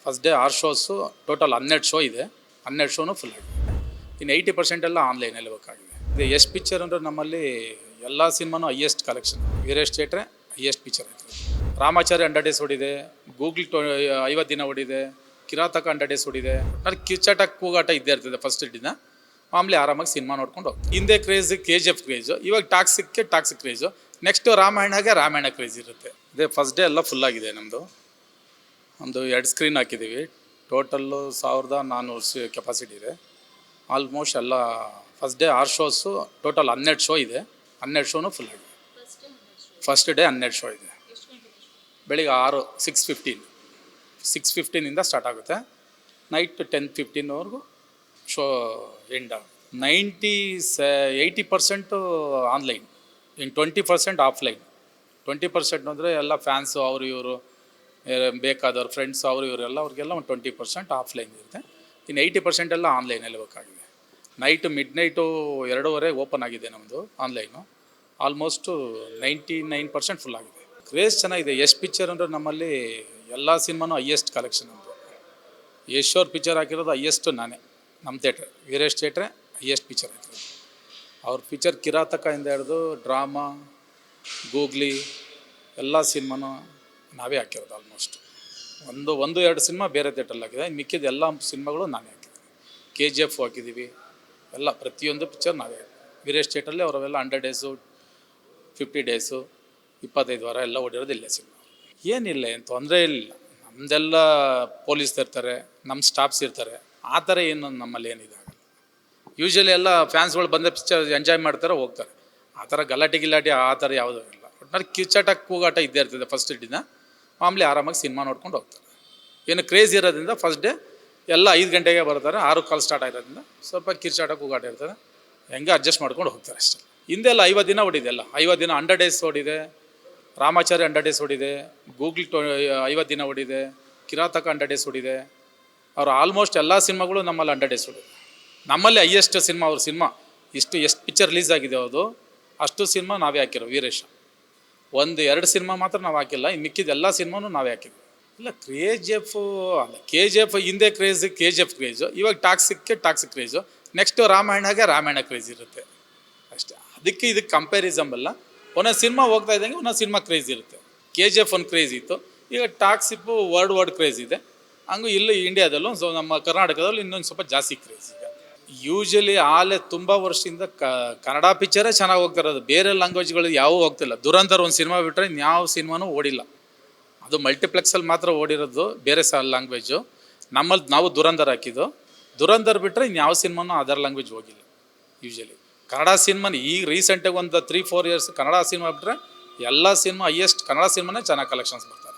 First day 6 shows, total 12 show ಇದೆ. 12 ಶೋನು full ಆಗಿದೆ. ಇನ್ನು 80% ಎಲ್ಲ ಆನ್ಲೈನಲ್ಲಿ ಬೇಕಾಗಿದೆ. ಇದು ಎಷ್ಟು ಪಿಕ್ಚರ್ ಅಂದರೆ ನಮ್ಮಲ್ಲಿ ಎಲ್ಲ ಸಿನಿಮಾನು ಹೈಯೆಸ್ಟ್ ಕಲೆಕ್ಷನ್. ವೀರೇಶ್ ಥಿಯೇಟ್ರೆ ಹೈಯೆಸ್ಟ್ ಪಿಕ್ಚರ್ ಆಯಿತು. ರಾಮಾಚಾರ್ಯ 100 ಡೇಸ್ ಓಡಿದೆ, ಗೂಗ್ಲ್ 50 ದಿನ ಓಡಿದೆ, ಕಿರಾತಕ 100 ಡೇಸ್ ಓಡಿದೆ. ನಾನು ಕಿರ್ಚಾಟ ಕೂಗಾಟ ಇದ್ದೇ ಇರ್ತದೆ ಫಸ್ಟ್ ದಿನ. ಮಾಮೂಲಿ ಆರಾಮಾಗಿ ಸಿನಿಮಾ ನೋಡ್ಕೊಂಡು ಹೋಗ್ತೀವಿ. ಹಿಂದೆ ಕ್ರೇಜ್ KGF ಕ್ರೇಜು, ಇವಾಗ toxic craze. Next Ramayana craze ಇರುತ್ತೆ. ಇದೇ ಫಸ್ಟ್ ಡೇ ಎಲ್ಲ ಫುಲ್ ಆಗಿದೆ ನಮ್ಮದು. ಒಂದು 2 ಸ್ಕ್ರೀನ್ ಹಾಕಿದ್ದೀವಿ. ಟೋಟಲ್ಲು 1400 ಕೆಪಾಸಿಟಿ ಇದೆ. ಆಲ್ಮೋಸ್ಟ್ ಎಲ್ಲ first day 6 shows, total 12 show ಇದೆ. 12 ಶೋನು ಫುಲ್ ಆಗಿದೆ. ಫಸ್ಟ್ ಡೇ 12 ಶೋ ಇದೆ. ಬೆಳಿಗ್ಗೆ 6:15 ಸ್ಟಾರ್ಟ್ ಆಗುತ್ತೆ. ನೈಟ್ 10:15ವರೆಗೂ ಶೋ ಎಂಡ್ ಆಗುತ್ತೆ. 80% ಆನ್ಲೈನ್, ಇನ್ನು 20% ಆಫ್ಲೈನ್. 20% ಅಂದರೆ ಎಲ್ಲ ಫ್ಯಾನ್ಸು ಅವರು ಇವರು ಬೇಕಾದವ್ರು ಫ್ರೆಂಡ್ಸ್ ಅವರು ಇವರೆಲ್ಲ ಅವ್ರಿಗೆಲ್ಲ ಒಂದು 20% ಆಫ್ಲೈನ್ ಇರುತ್ತೆ. ಇನ್ನು 80% ಎಲ್ಲ ಆನ್ಲೈನಲ್ಲಿ ಬೇಕಾಗಿದೆ. ಮಿಡ್ ನೈಟು 2:30 ಓಪನ್ ಆಗಿದೆ ನಮ್ಮದು ಆನ್ಲೈನು. ಆಲ್ಮೋಸ್ಟು 99% ಫುಲ್ ಆಗಿದೆ. ಕ್ರೇಜ್ ಚೆನ್ನಾಗಿದೆ. ಎಷ್ಟು ಪಿಕ್ಚರ್ ಅಂದರೆ ನಮ್ಮಲ್ಲಿ ಎಲ್ಲ ಸಿನಿಮಾನು ಹೈಯೆಸ್ಟ್ ಕಲೆಕ್ಷನ್ ನಮ್ಮದು. ಯಶೋರ್ ಪಿಕ್ಚರ್ ಹಾಕಿರೋದು ಹೈಯೆಸ್ಟು ನಾನೇ. ನಮ್ಮ ಥಿಯೇಟ್ರೆ ವೀರೇಶ್ ಥಿಯೇಟ್ರೆ ಹೈಯೆಸ್ಟ್ ಪಿಕ್ಚರ್ ಆಯ್ತು. ಅವ್ರ ಪಿಕ್ಚರ್ ಕಿರಾತಕದಿಂದ ಹಿಡಿದು ಡ್ರಾಮಾ, ಗೂಗ್ಲಿ ಎಲ್ಲ ಸಿನಿಮಾನು ನಾವೇ ಹಾಕಿರೋದು. ಆಲ್ಮೋಸ್ಟ್ ಒಂದು 2 ಸಿನಿಮಾ ಬೇರೆ ಥಿಯೇಟ್ರಲ್ಲಿ ಹಾಕಿದೆ. ಮಿಕ್ಕಿದ ಎಲ್ಲ ಸಿನಿಮಾಗಳು ನಾನೇ ಹಾಕಿದ್ದೀನಿ. KGF ಹಾಕಿದ್ದೀವಿ. ಎಲ್ಲ ಪ್ರತಿಯೊಂದು ಪಿಕ್ಚರ್ ನಾವೇ ವೀರೇಶ್ ಥಿಯೇಟ್ರಲ್ಲಿ ಅವರೆಲ್ಲ 100 ಡೇಸು, 50 ಡೇಸು, 25 ವಾರ ಎಲ್ಲ ಓಡಿರೋದು ಇಲ್ಲೇ ಸಿನಿಮಾ. ಏನಿಲ್ಲ, ಏನು ತೊಂದರೆ ಇಲ್ಲ. ನಮ್ಮದೆಲ್ಲ ಪೊಲೀಸ್ ಇರ್ತಾರೆ, ನಮ್ಮ ಸ್ಟಾಫ್ಸ್ ಇರ್ತಾರೆ. ಆ ಥರ ಏನು ನಮ್ಮಲ್ಲಿ ಏನಿದಾಗಲ್ಲ. ಯೂಶ್ವಲಿ ಎಲ್ಲ ಫ್ಯಾನ್ಸ್ಗಳು ಬಂದ ಪಿಕ್ಚರ್ ಎಂಜಾಯ್ ಮಾಡ್ತಾರೆ, ಹೋಗ್ತಾರೆ. ಆ ಥರ ಗಲಾಟೆ ಆ ಥರ ಯಾವುದೂ ಇಲ್ಲ. ಒಟ್ನಲ್ಲಿ ಕಿರ್ಚಾಟ ಕೂಗಾಟ ಇದ್ದೇ ಇರ್ತದೆ ಫಸ್ಟ್ ದಿನ. ಮಾಮೂಲಿ ಆರಾಮಾಗಿ ಸಿನಿಮಾ ನೋಡ್ಕೊಂಡು ಹೋಗ್ತಾರೆ. ಏನು ಕ್ರೇಜ್ ಇರೋದ್ರಿಂದ ಫಸ್ಟ್ ಡೇ ಎಲ್ಲ 5 ಗಂಟೆಗೆ ಬರ್ತಾರೆ. 6 ಸ್ಟಾರ್ಟ್ ಆಗಿರೋದ್ರಿಂದ ಸ್ವಲ್ಪ ಕಿರ್ಚಾಟ ಕೂಗಾಟ ಇರ್ತದೆ. ಹೆಂಗೆ ಅಡ್ಜಸ್ಟ್ ಮಾಡ್ಕೊಂಡು ಹೋಗ್ತಾರೆ ಅಷ್ಟೇ. ಹಿಂದೆಲ್ಲ 50 ದಿನ ಓಡಿದೆ. ಎಲ್ಲ 50 ದಿನ 100 ಡೇಸ್ ಓಡಿದೆ. ರಾಮಾಚಾರ್ಯ 100 ಡೇಸ್ ಓಡಿದೆ, ಗೂಗ್ಲ್ 50 ದಿನ ಓಡಿದೆ, ಕಿರಾತಕ 100 ಡೇಸ್ ಓಡಿದೆ. ಅವರು ಆಲ್ಮೋಸ್ಟ್ ಎಲ್ಲ ಸಿನಿಮಾಗಳು ನಮ್ಮಲ್ಲಿ 100 ಡೇಸ್ ಓಡಿದೆ. ನಮ್ಮಲ್ಲಿ ಹೈಯೆಸ್ಟ್ ಸಿನಿಮಾ ಅವ್ರ ಸಿನಿಮಾ. ಎಷ್ಟು ಪಿಕ್ಚರ್ ರಿಲೀಸ್ ಆಗಿದೆ ಅದು ಅಷ್ಟು ಸಿನಿಮಾ ನಾವೇ ಹಾಕಿರೋ. ವೀರೇಶ 1-2 ಸಿನಿಮಾ ಮಾತ್ರ ನಾವು ಹಾಕಿಲ್ಲ. ಇನ್ನು ಮಿಕ್ಕಿದ ಎಲ್ಲ ಸಿನಿಮಾನು ನಾವೇ ಹಾಕಿದ್ವಿ. ಇಲ್ಲ KGF ಹಿಂದೆ KGF ಕ್ರೇಜು, ಇವಾಗ toxic craze. Next Ramayana craze ಇರುತ್ತೆ ಅಷ್ಟೇ. ಇದಕ್ಕೆ ಕಂಪ್ಯಾರಿಸಮ್ ಅಲ್ಲ. ಒಂದೊಂದು ಸಿನಿಮಾ ಹೋಗ್ತಾ ಇದ್ದಂಗೆ ಒಂದೊಂದು ಸಿನಿಮಾ ಕ್ರೇಜ್ ಇರುತ್ತೆ. KGF ಒಂದು ಕ್ರೇಜ್ ಇತ್ತು, ಈಗ ಟಾಕ್ಸಿಪ್ಪು ವರ್ಲ್ಡ್ ಕ್ರೇಜ್ ಇದೆ. ಹಂಗೂ ಇಲ್ಲಿ ಇಂಡಿಯಾದಲ್ಲೂ ನಮ್ಮ ಕರ್ನಾಟಕದಲ್ಲೂ ಇನ್ನೊಂದು ಸ್ವಲ್ಪ ಜಾಸ್ತಿ ಕ್ರೇಜ್ ಇದೆ. ಯೂಶ್ವಲಿ ತುಂಬ ವರ್ಷದಿಂದ ಕನ್ನಡ ಪಿಕ್ಚರೇ ಚೆನ್ನಾಗಿ ಹೋಗ್ತಾ ಇರೋದು. ಬೇರೆ ಲ್ಯಾಂಗ್ವೇಜ್ಗಳು ಯಾವೂ ಹೋಗ್ತಿಲ್ಲ. ದುರಂಧರ್ ಒಂದು ಸಿನಿಮಾ ಬಿಟ್ಟರೆ ಇನ್ಯಾವ ಸಿನಿಮಾನೂ ಓಡಿಲ್ಲ. ಅದು ಮಲ್ಟಿಪ್ಲೆಕ್ಸಲ್ಲಿ ಮಾತ್ರ ಓಡಿರೋದು ಬೇರೆ ಲ್ಯಾಂಗ್ವೇಜು. ನಮ್ಮಲ್ಲಿ ನಾವು ದುರಂಧರ್ ಹಾಕಿದ್ದು. ದುರಂಧರ್ ಬಿಟ್ಟರೆ ಇನ್ಯಾವ ಸಿನಿಮಾನೂ ಅದರ್ ಲ್ಯಾಂಗ್ವೇಜ್ ಹೋಗಿಲ್ಲ. ಯೂಶ್ವಲಿ ಕನ್ನಡ ಸಿನಿಮಾನ ಈಗ ರೀಸೆಂಟಾಗಿ ಒಂದು 3-4 ಇಯರ್ಸ್ ಕನ್ನಡ ಸಿನಿಮಾ ಬಿಟ್ಟರೆ ಎಲ್ಲ ಸಿನಿಮಾ ಹೈಯೆಸ್ಟ್ ಕನ್ನಡ ಸಿನಿಮಾನೇ ಚೆನ್ನಾಗಿ ಕಲೆಕ್ಷನ್ಸ್ ಬರ್ತಾರೆ.